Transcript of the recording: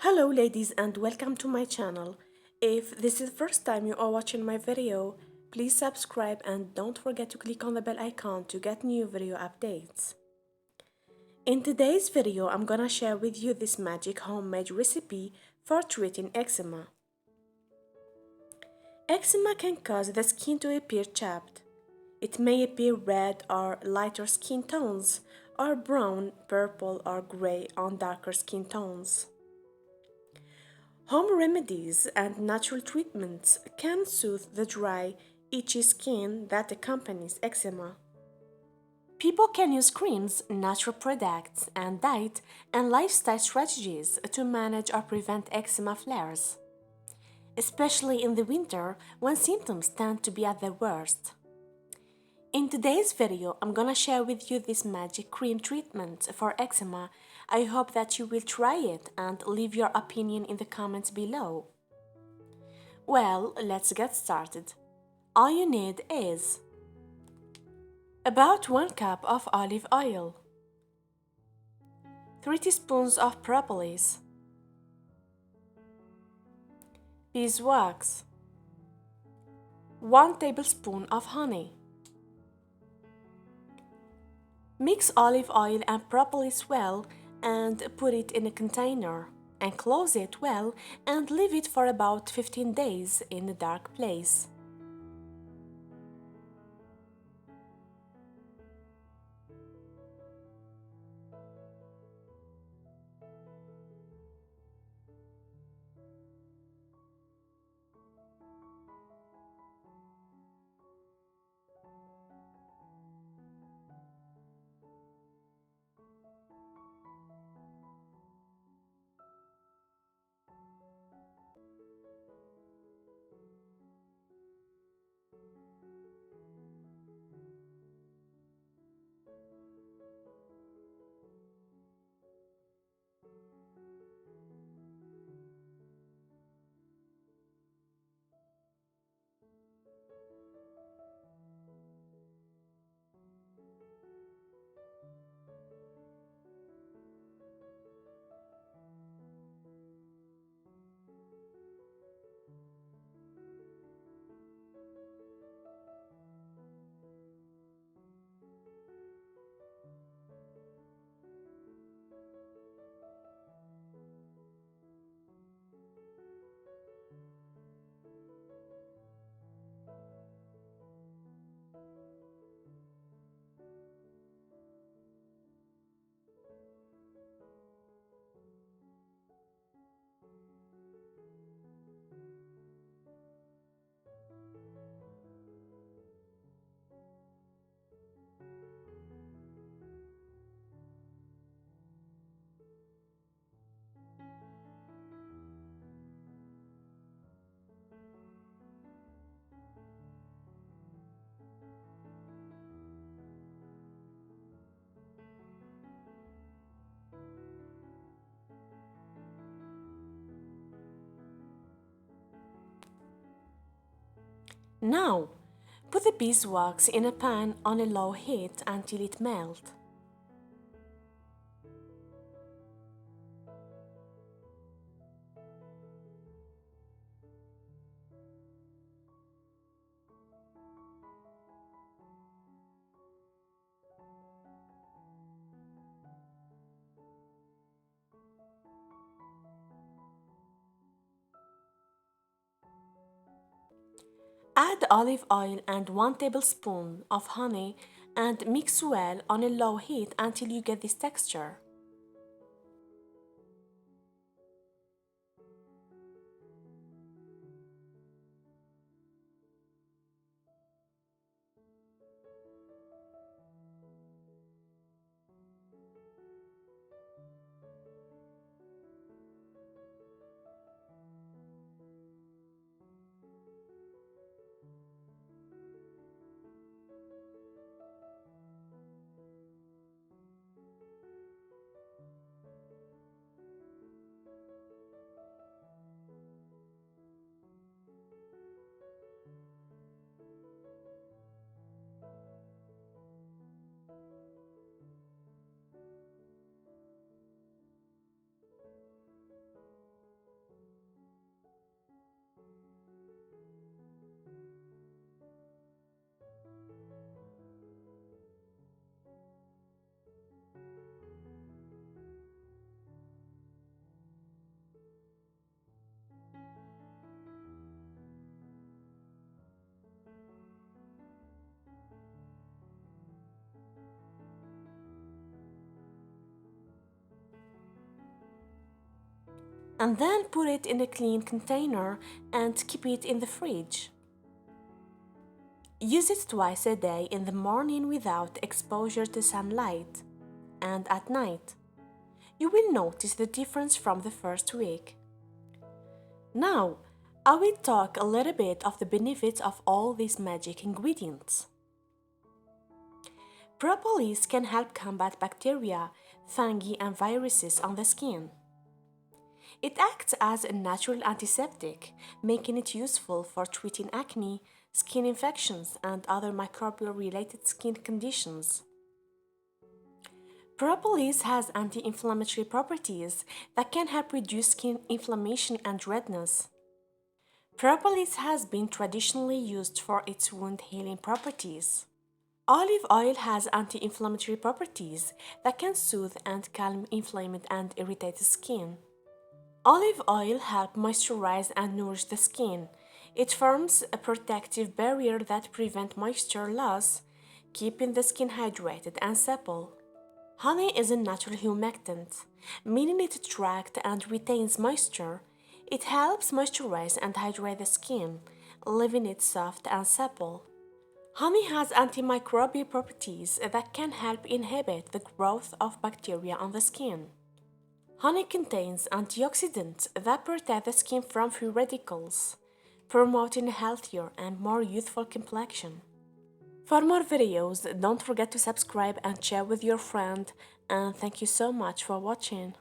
Hello ladies and welcome to my channel. If this is the first time you are watching my video, please subscribe and don't forget to click on the bell icon to get new video updates. In today's video, I'm gonna share with you this magic homemade recipe for treating eczema. Eczema can cause the skin to appear chapped. It may appear red or lighter skin tones, or brown, purple or gray on darker skin tones. Home remedies and natural treatments can soothe the dry, itchy skin that accompanies eczema. People can use creams, natural products, and diet and lifestyle strategies to manage or prevent eczema flares, especially in the winter when symptoms tend to be at their worst. In today's video, I'm gonna share with you this magic cream treatment for eczema. I hope that you will try it and leave your opinion in the comments below. Well, let's get started. All you need is about 1 cup of olive oil, 3 teaspoons of propolis, beeswax, 1 tablespoon of honey. Mix olive oil and propolis well and put it in a container and close it well and leave it for about 15 days in a dark place. Now, put the beeswax in a pan on a low heat until it melts. Add olive oil and 1 tablespoon of honey and mix well on a low heat until you get this texture. and then put it in a clean container and keep it in the fridge. Use it twice a day, in the morning without exposure to sunlight and at night. You will notice the difference from the first week. Now, I will talk a little bit of the benefits of all these magic ingredients. Propolis can help combat bacteria, fungi, and viruses on the skin. It acts as a natural antiseptic, making it useful for treating acne, skin infections, and other microbial-related skin conditions. Propolis has anti-inflammatory properties that can help reduce skin inflammation and redness. Propolis has been traditionally used for its wound healing properties. Olive oil has anti-inflammatory properties that can soothe and calm inflamed and irritated skin. Olive oil helps moisturize and nourish the skin. It forms a protective barrier that prevents moisture loss, keeping the skin hydrated and supple. Honey is a natural humectant, meaning it attracts and retains moisture. It helps moisturize and hydrate the skin, leaving it soft and supple. Honey has antimicrobial properties that can help inhibit the growth of bacteria on the skin. Honey contains antioxidants that protect the skin from free radicals, promoting a healthier and more youthful complexion. For more videos, don't forget to subscribe and share with your friend, and thank you so much for watching.